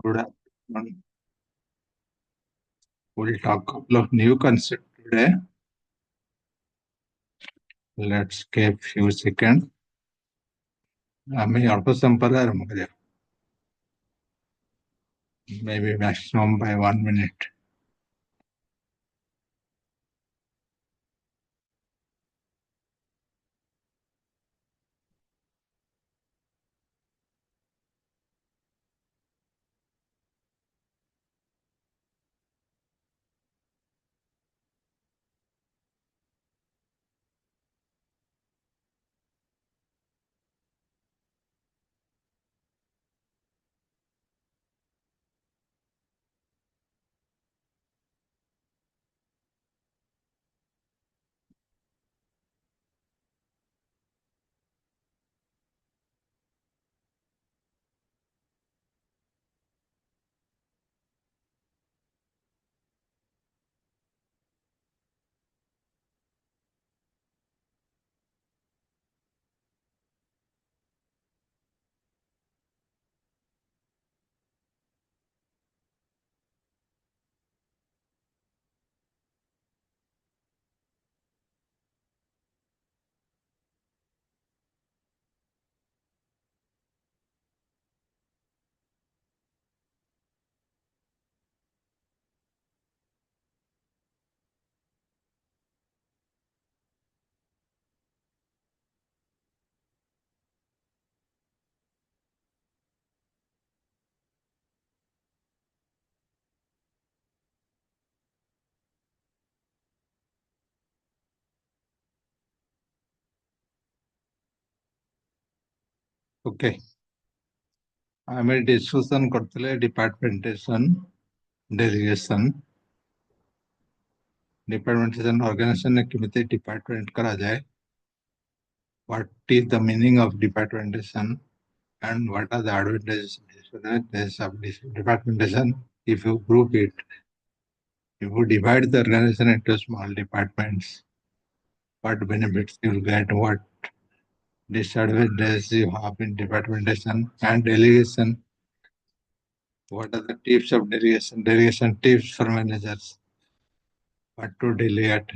Good afternoon. We'll talk couple of new concepts today. Let's give few seconds. आम्ही अल्प संपदा मध्ये maybe maximum by 1 minute. Okay. आम्ही discussion करते डिपार्टमेंटेशन delegation डिपार्टमेंटेशन organisation केमिति डिपार्टमेंट करा जाए what is the meaning of departmentation and what are the advantages of this departmentation if you group it. If you divide the organization into small departments, what benefits you will get, what disadvantages you have in departmentation and delegation. What are the tips of delegation? Delegation tips for managers. What to delegate?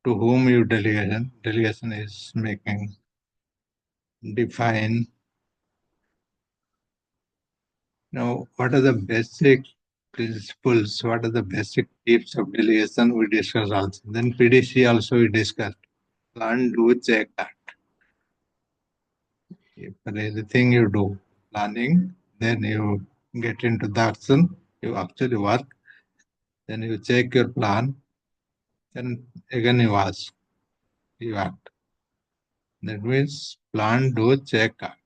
To whom you delegation? Delegation is making, define. Now, what are the basic principles? What are the basic tips of delegation? We discuss also. Then PDC also we discuss. Plan, do, check, act. For everything you do, planning, then you get into the action, you actually work, then you check your plan, then again you ask, you act. That means plan, do, check, act.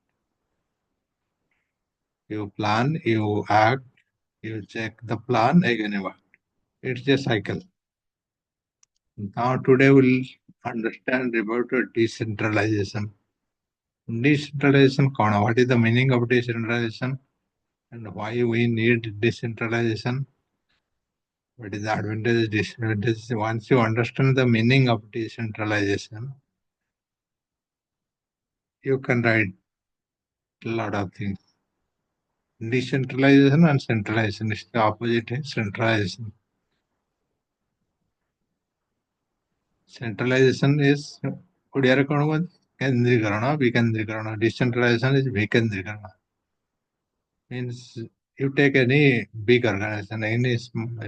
You plan, you act, you check the plan, again you act. It's a cycle. Now today we'll understand about decentralization. Decentralization, what is the meaning of decentralization and why we need decentralization? What is the advantage, disadvantage? Once you understand the meaning of decentralization, you can write a lot of things. Decentralization and centralization is the opposite of centralization. Centralization is ଓଡ଼ିଆରେ କ'ଣ କୁହନ୍ତି କେନ୍ଦ୍ରୀକରଣ ବିକେନ୍ଦ୍ରୀକରଣ. Decentralization is ବିକେନ୍ଦ୍ରୀକରଣ. Means you take any big organization, any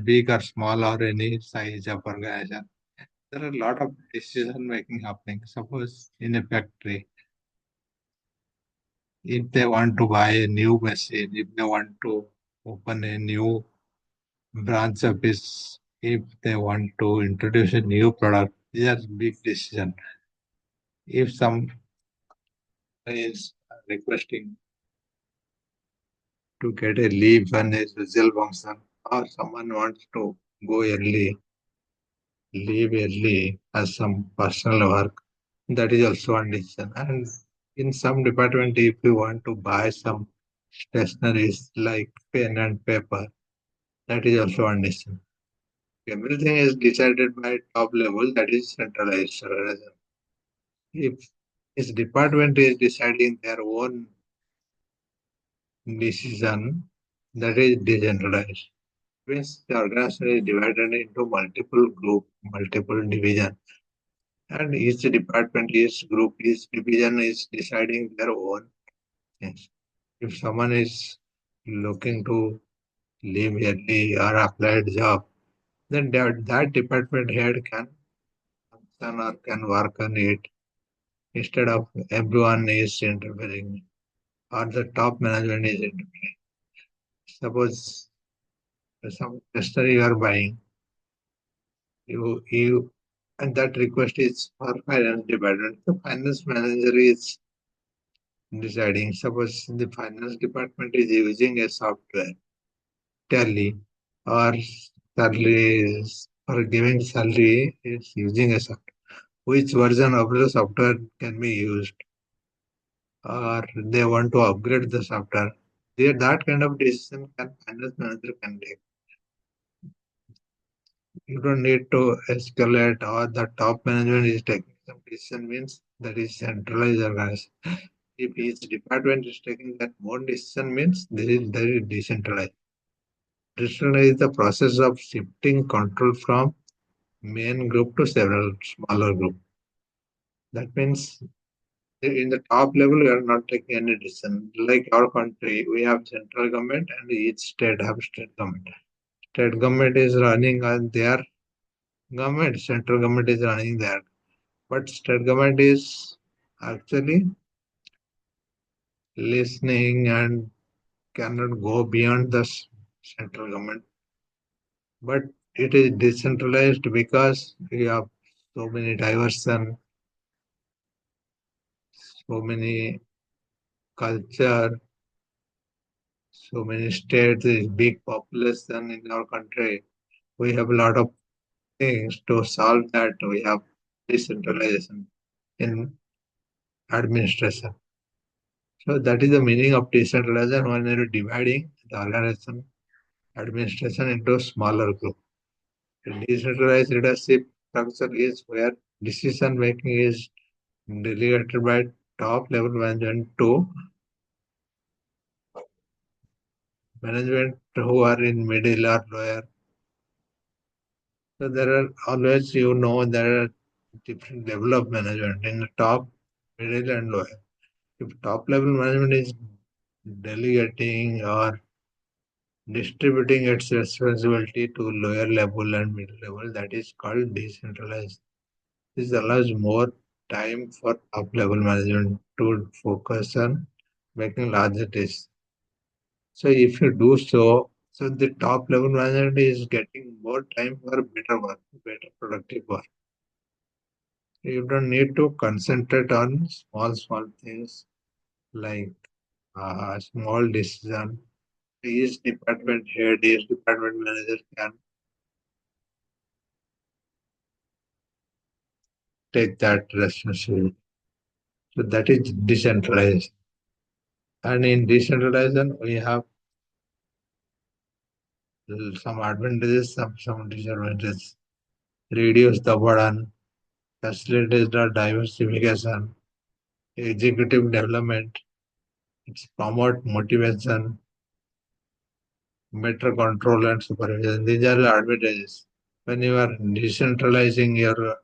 big or small or any size of organization. There are a lot of decision making happening. Suppose in a factory, if they want to buy a new machine, if they want to open a new branch office, if they want to introduce a new product, these are big decision. If some is requesting to get a leave on a social function, or someone wants to go early, leave early as some personal work, that is also one decision. And in some department, if you want to buy some stationeries like pen and paper, that is also one decision. Everything is decided by top level, that is centralized. If this department is deciding their own decision that is decentralized. Means the organization is divided into multiple group, multiple division, and each department, each group, each division is deciding their own things. If someone is looking to leave early or applied job, then that department head can function or can work on it instead of everyone is interfering or the top management is interfering. Suppose some stationery you are buying, you and that request is for finance department. The finance manager is deciding. Suppose the finance department is using a software, Tally, or salary for giving salary is using a software. Which version of the software can be used, or they want to upgrade the software. That kind of decision can finance manager can take. You don't need to escalate or the top management is taking some decision means that is centralized organization. If each department is taking that one decision means this is very decentralized. Decentralized is the process of shifting control from main group to several smaller group. That means in the top level we are not taking any decision. Like our country, we have central government and each state have state government. State government is running on their government, central government is running their. But state government is actually listening and cannot go beyond the central government. But it is decentralized because we have so many diversion, so many culture, so many states, there is big population in our country. We have a lot of things to solve that. We have decentralization in administration. So that is the meaning of decentralization when you are dividing the organization administration into smaller group. Decentralized leadership structure is where decision making is delegated by top level management to management who are in middle or lower. So there are always, there are different level of management in the top, middle and lower. If top level management is delegating or distributing its responsibility to lower level and middle level, that is called decentralized. This allows more time for top level management to focus on making larger decisions. So if you do so, so the top level management is getting more time for better work, better productive work. You don't need to concentrate on small things like small decision. Each department head, each department manager can take that responsibility. So that is decentralized. And in decentralization, we have some advantages, some disadvantages. Reduce the burden, facilitate the diversification, executive development, it's promote motivation, better control and supervision. These are the advantages. When you are decentralizing your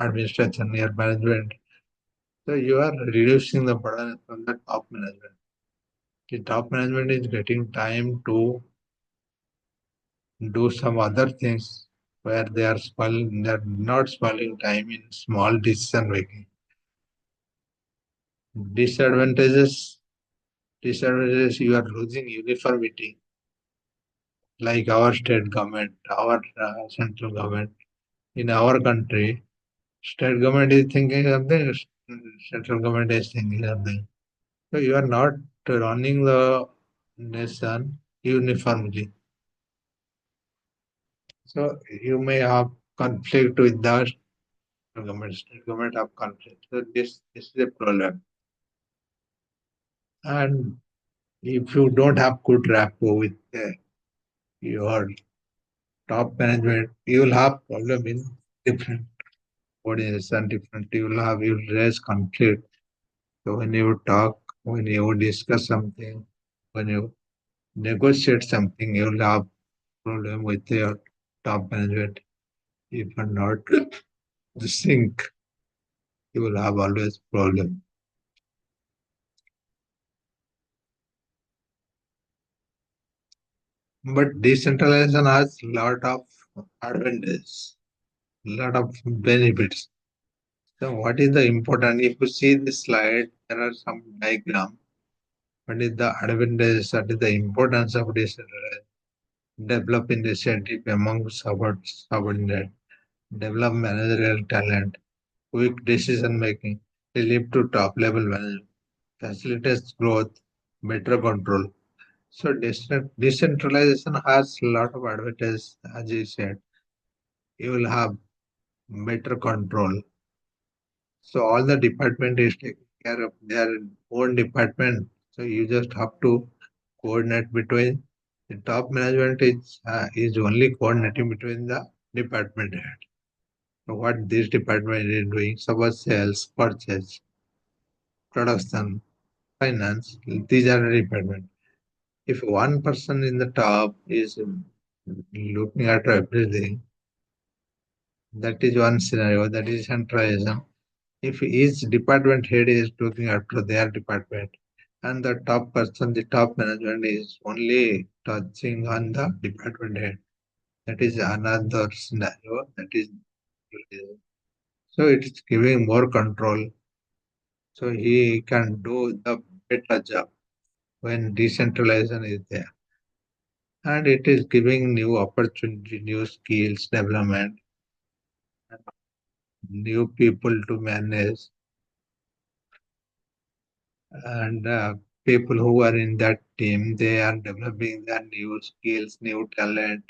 administration, your management, so you are reducing the burden from the top management. The top management is getting time to do some other things where they are not spoiling time in small decision making. Disadvantages, disadvantages, you are losing uniformity, like our state government, our central government. In our country, state government is thinking something, central government is thinking something. So you are not running the nation uniformly. So you may have conflict with the government, state government have conflict. So this is a problem. And if you don't have good rapport with your top management, you will have problem in different coordination, different you will raise conflict. So when you talk, when you discuss something, When you negotiate something, you'll have problem with your top management. If you're not the sync, you will have always problem. But decentralization has lot of advantages, lot of benefits. So what is the important? If you see this slide, there are some diagram. What is the advantage? What is the importance of decentralization? Develop initiative among subordinate, develop managerial talent, quick decision making, lead to top level management, facilitates growth, better control. So decentralization has a lot of advantages, as you said. You will have better control. So all the department is taking care of their own department. So you just have to coordinate between the top management is only coordinating between the department head. So what this department is doing, suppose sales, purchase, production, finance, these are the department. If one person in the top is looking at everything, that is one scenario, that is centralization. If each department head is looking after their department, and the top person, the top management is only touching on the department head, that is another scenario. That is so it's giving more control, so he can do the better job when decentralization is there, and it is giving new opportunity, new skills development, new people to manage, and people who are in that team, they are developing their new skills, new talent,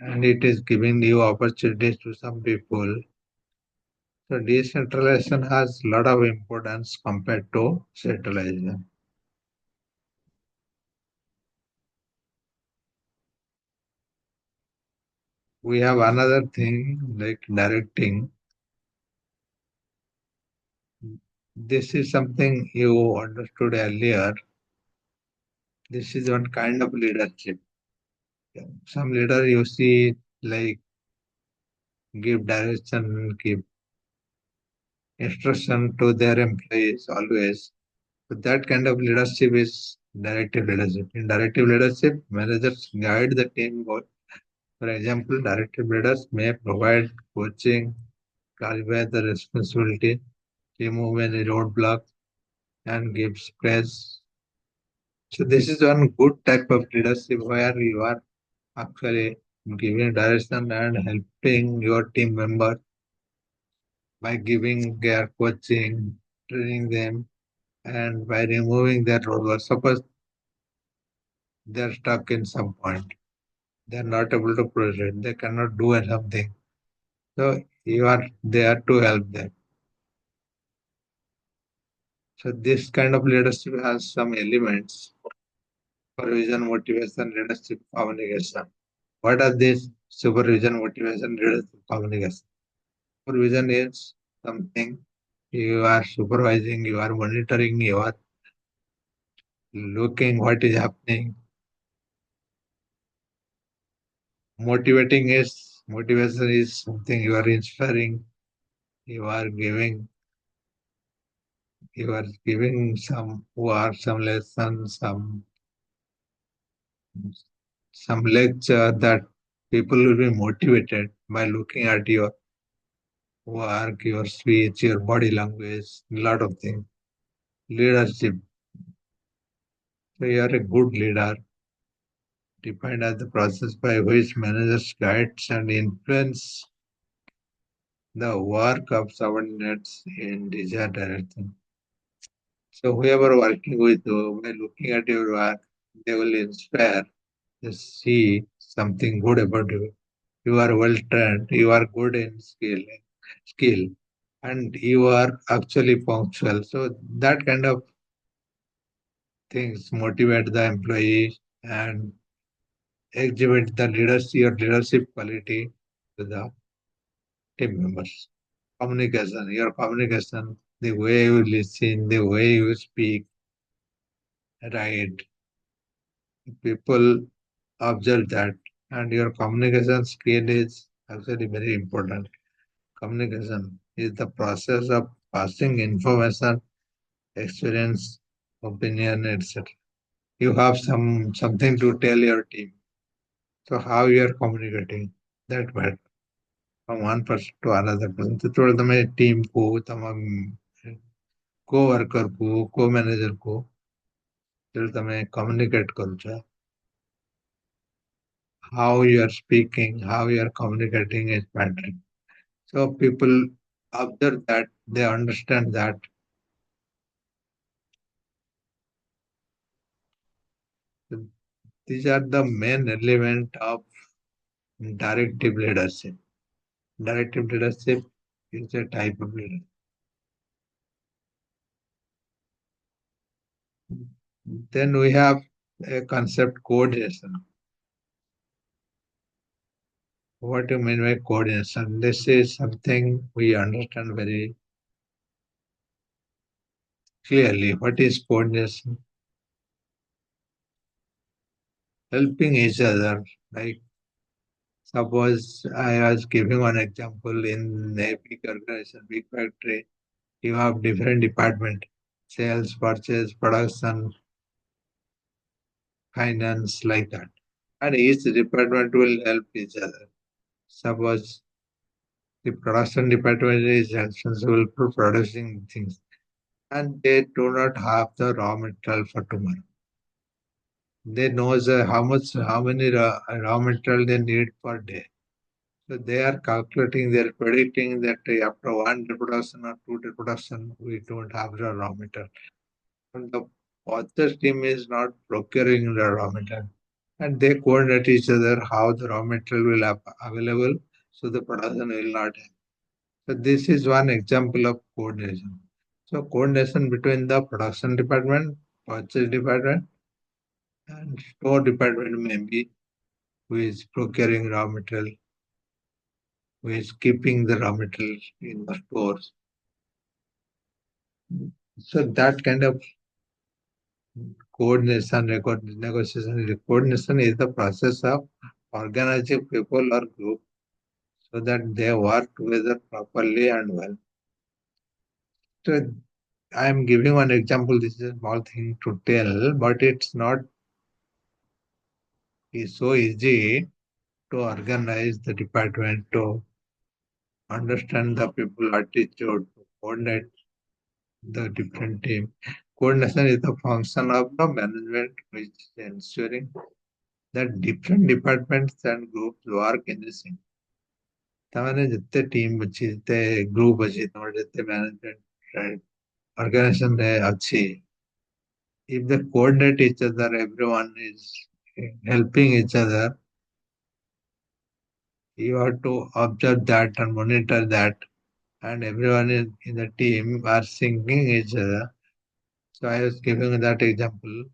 and it is giving new opportunities to some people. So decentralization has a lot of importance compared to centralization. We have another thing like directing. This is something you understood earlier. This is one kind of leadership. Some leader you see like give direction, give instruction to their employees always. So that kind of leadership is directive leadership. In directive leadership, managers guide the team goal. For example, directive leaders may provide coaching, clarify the responsibility, remove any roadblock, and give praise. So this is one good type of leadership where you are actually giving direction and helping your team member by giving their coaching, training them, and by removing their roadblocks. Suppose they're stuck in some point. They're not able to proceed. They cannot do something. So you are there to help them. So this kind of leadership has some elements: supervision, motivation, leadership, communication. What are these supervision, motivation, leadership, communication? Supervision is something you are supervising, you are monitoring, you are looking what is happening. Motivation is something you are inspiring, you are giving you are giving some work, some lessons, some lecture that people will be motivated by looking at your work, your speech, your body language, a lot of things. Leadership. So you are a good leader, defined as the process by which managers guides and influence the work of subordinates in desired direction. So whoever working with you, by looking at your work, they will inspire, they see something good about you. You are well trained, you are good in skill, and you are actually punctual. So that kind of things motivate the employee and exhibit the leadership, your leadership quality to the team members. Communication, your communication, the way you listen, the way you speak, right? People observe that, and your communication skill is actually very important. Communication is the process of passing information, experience, opinion, etc. You have something to tell your team. So how you are communicating, that matters from one person to another person. तो थोड़ा તમે team को તમામ co-worker को co-manager को જેટલું તમે communicate કરો છો, how you are speaking, how you are communicating is mattering. So people observe that, they understand that. These are the main element of directive leadership. Directive leadership is a type of leadership. Then we have a concept coordination. What do you mean by coordination? This is something we understand very clearly. What is coordination? Helping each other. Like suppose I was giving one example in a big organization, big factory, you have different department, sales, purchase, production, finance, like that. And each department will help each other. Suppose the production department is responsible for producing things and they do not have the raw material for tomorrow. They knows how many raw material they need per day. So they are calculating, they are predicting that after one day production or two day production, we don't have the raw material. And the purchase team is not procuring the raw material. And they coordinate each other how the raw material will have available so the production will not have. So this is one example of coordination. So coordination between the production department, purchase department, and store department maybe who is procuring raw material, who is keeping the raw material in the stores. So that kind of coordination, negotiation, coordination is the process of organizing people or group so that they work together properly and well. So I am giving one example. This is a small thing to tell, but it's not so easy to organize the department, to understand the people attitude, to coordinate the different team. Coordination is the function of the management which is ensuring that different departments and groups work in the same. ताମାନେ ଯେତେ team ଅଛି ଯେତେ group ଅଛି ତମର ଯେତେ management organization ରେ ଅଛି, if they coordinate each other, everyone is helping each other, you have to observe that and monitor that, and everyone in the team are syncing each other. So I was giving that example,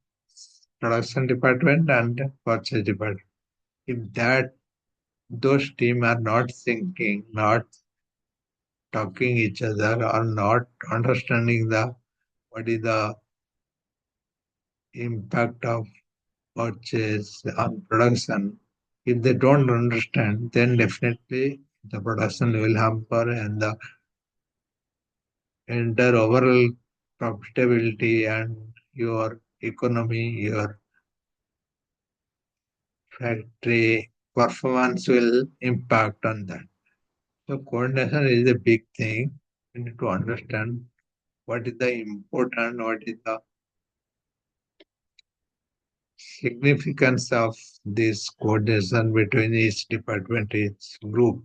production department and purchase department. If that those team are not syncing, not talking each other, or not understanding the what is the impact of purchase on production, if they don't understand, then definitely the production will hamper and the entire overall profitability and your economy, your factory performance will impact on that. So coordination is a big thing. You need to understand what is the important, what is the significance of this coordination between each department, each group.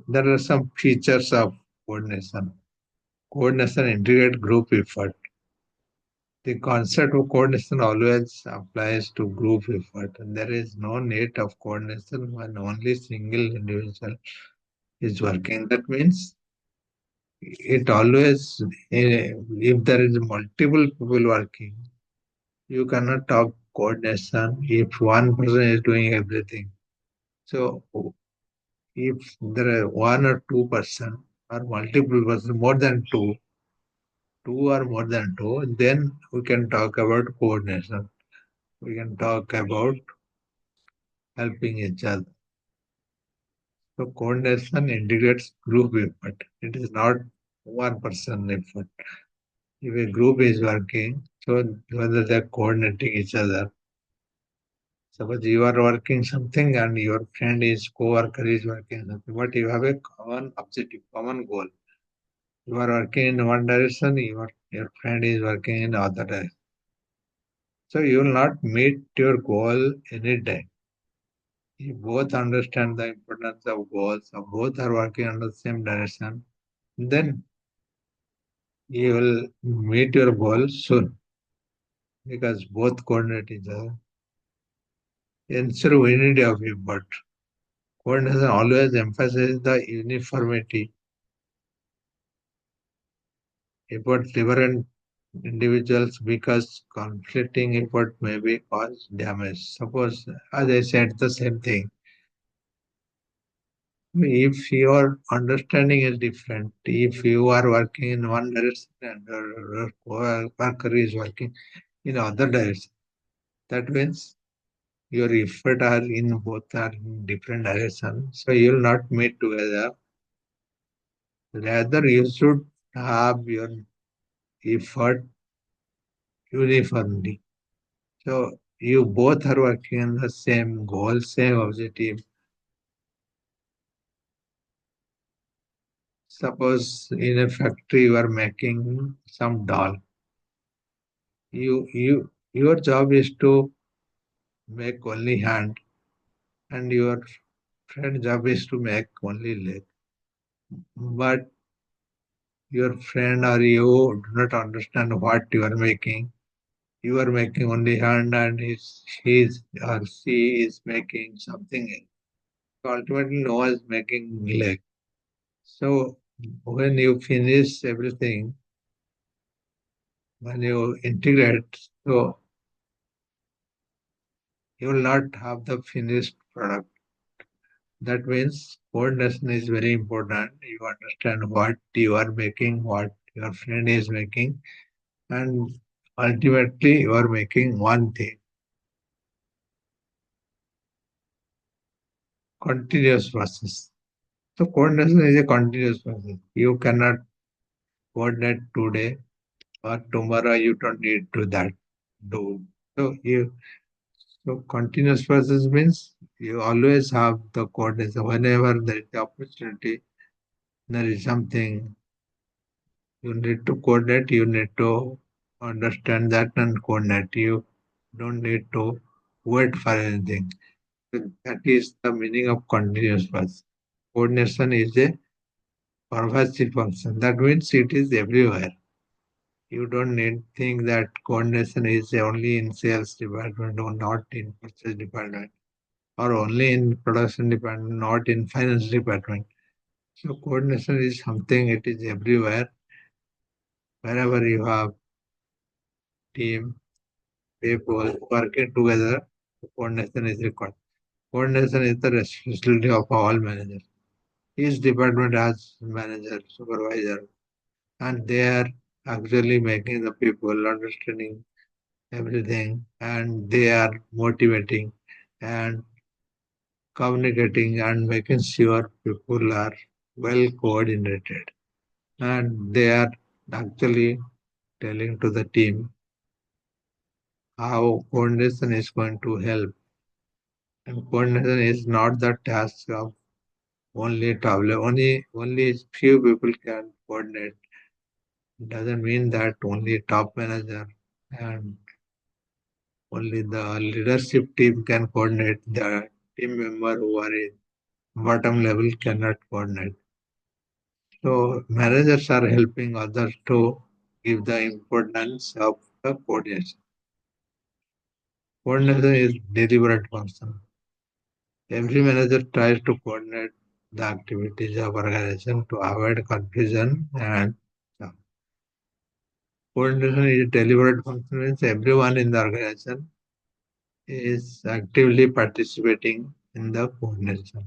There are some features of coordination. Coordination integrate group effort. The concept of coordination always applies to group effort, and there is no need of coordination when only single individual is working. That means it always, if there is multiple people working, you cannot talk coordination if one person is doing everything. So If there are one or two person or multiple person, more than two or more than two, then we can talk about coordination. We can talk about helping each other. So coordination integrates group effort. It is not one person effort. If a group is working, so whether they're coordinating each other. Suppose you are working something and your friend is co-worker is working something, but you have a common objective, common goal. You are working in one direction, your friend is working in other direction. So you will not meet your goal any time. You both understand the importance of goals, so both are working under the same direction, then you will meet your goal soon because both coordinate each other. Instead of unity of effort, coordination always emphasizes the uniformity. Effort different individuals because conflicting effort may be cause damage. Suppose, as I said, the same thing. If your understanding is different, if you are working in one direction and your worker is working in other direction, that means your effort are in both are in different directions. So you will not meet together. Rather, you should have your effort uniformly. So you both are working on the same goal, same objective. Suppose in a factory you are making some doll. Your job is to make only hand, and your friend job is to make only leg. But your friend or you do not understand what you are making. You are making only hand, and he or she is making something else. So ultimately, no one is making leg. So when you finish everything, when you integrate, so you will not have the finished product. That means coordination is very important. You understand what you are making, what your friend is making, and ultimately you are making one thing. Continuous process. So coordination is a continuous process. You cannot coordinate today or tomorrow. You don't need to that do. So you So continuous process means you always have the coordination. Whenever there is the opportunity, there is something you need to coordinate, you need to understand that and coordinate. You don't need to wait for anything. So that is the meaning of continuous process. Coordination is a pervasive function. That means it is everywhere. You don't need think that coordination is only in sales department or not in purchase department, or only in production department, not in finance department. So coordination is something, it is everywhere. Wherever you have team, people working together, coordination is required. Coordination is the responsibility of all managers. Each department has manager, supervisor, and they are actually making the people understanding everything, and they are motivating and communicating and making sure people are well coordinated, and they are actually telling to the team how coordination is going to help. And coordination is not the task of only top level. Only few people can coordinate. Doesn't mean that only top manager and only the leadership team can coordinate. The team member who are in bottom level cannot coordinate. So managers are helping others to give the importance of the coordination. Coordination is deliberate function. Every manager tries to coordinate the activities of organization to avoid confusion and coordination is a deliberate function means everyone in the organization is actively participating in the coordination.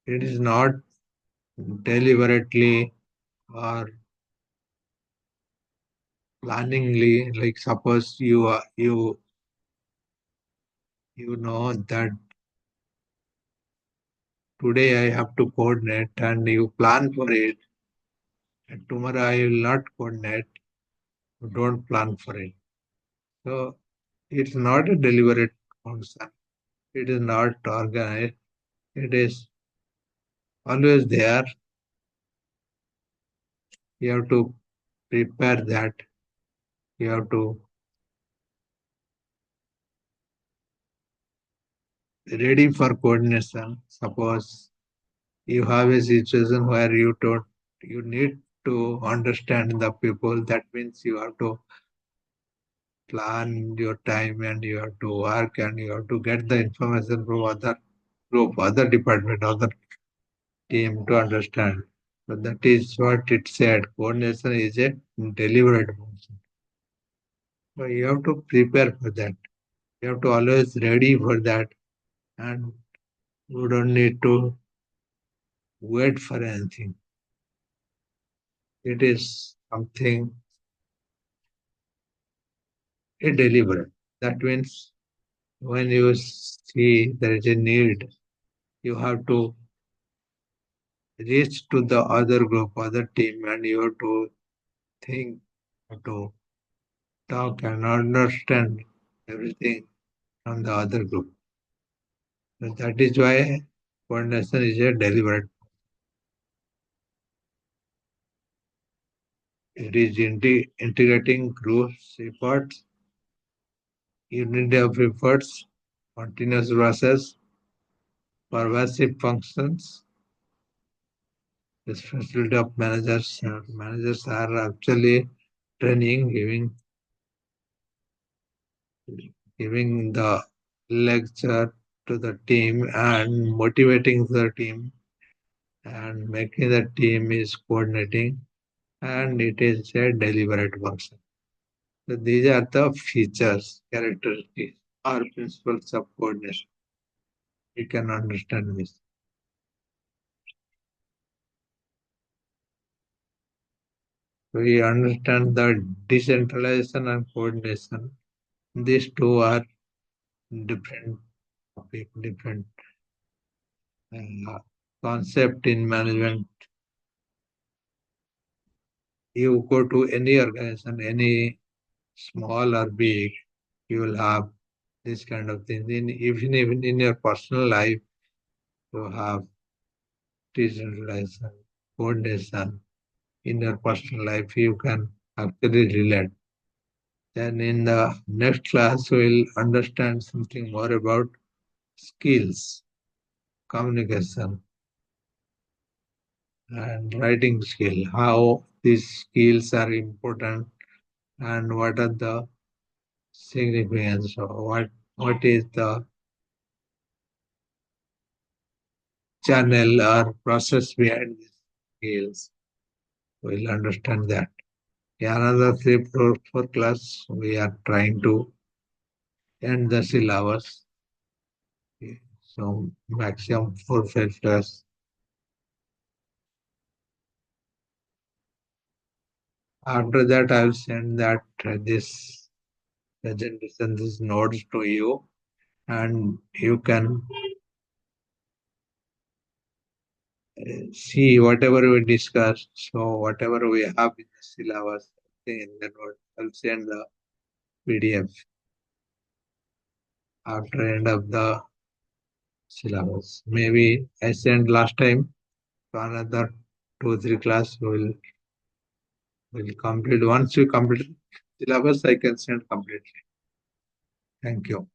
It is not deliberately or planningly. Like suppose you know that today I have to coordinate and you plan for it, and tomorrow I will not coordinate. You don't plan for it. So it's not a deliberate function. It is not organized. It is always there. You have to prepare that. You have to ready for coordination. Suppose you have a situation where you need to understand the people. That means you have to plan your time and you have to work and you have to get the information from other group, other department, other team to understand. So that is what it said. Coordination is a deliberate function. So you have to prepare for that. You have to always ready for that, and you don't need to wait for anything. It is something a deliberate. That means when you see there is a need, you have to reach to the other group, other team, and you have to think, have to talk and understand everything from the other group. And that is why coordination is a deliberate. It is integrating groups, efforts, unity of efforts, continuous process, pervasive functions, responsibility of managers. Managers are actually training, giving the lecture to the team and motivating the team and making the team is coordinating, and it is a deliberate function. So these are the features, characteristics or principles of coordination. You can understand this. We understand the decentralization and coordination. These two are different topic, different uh, concept in management. You go to any organization, any small or big, you will have this kind of thing. Even in your personal life, you have decentralization, coordination. In your personal life, you can actually relate. Then in the next class, we'll understand something more about skills, communication, and writing skill, how these skills are important and what are the significance or what is the channel or process behind these skills. We'll understand that. In another 3 4 class, we are trying to end the syllabus. So maximum 4 5 class. After that, I'll send that this presentation, these notes to you, and you can see whatever we discussed. So whatever we have in the syllabus, in the note, I'll send the PDF after end of the syllabus. Maybe I sent last time, so another 2 3 class will complete. Once you complete syllabus, I can send completely. Thank you.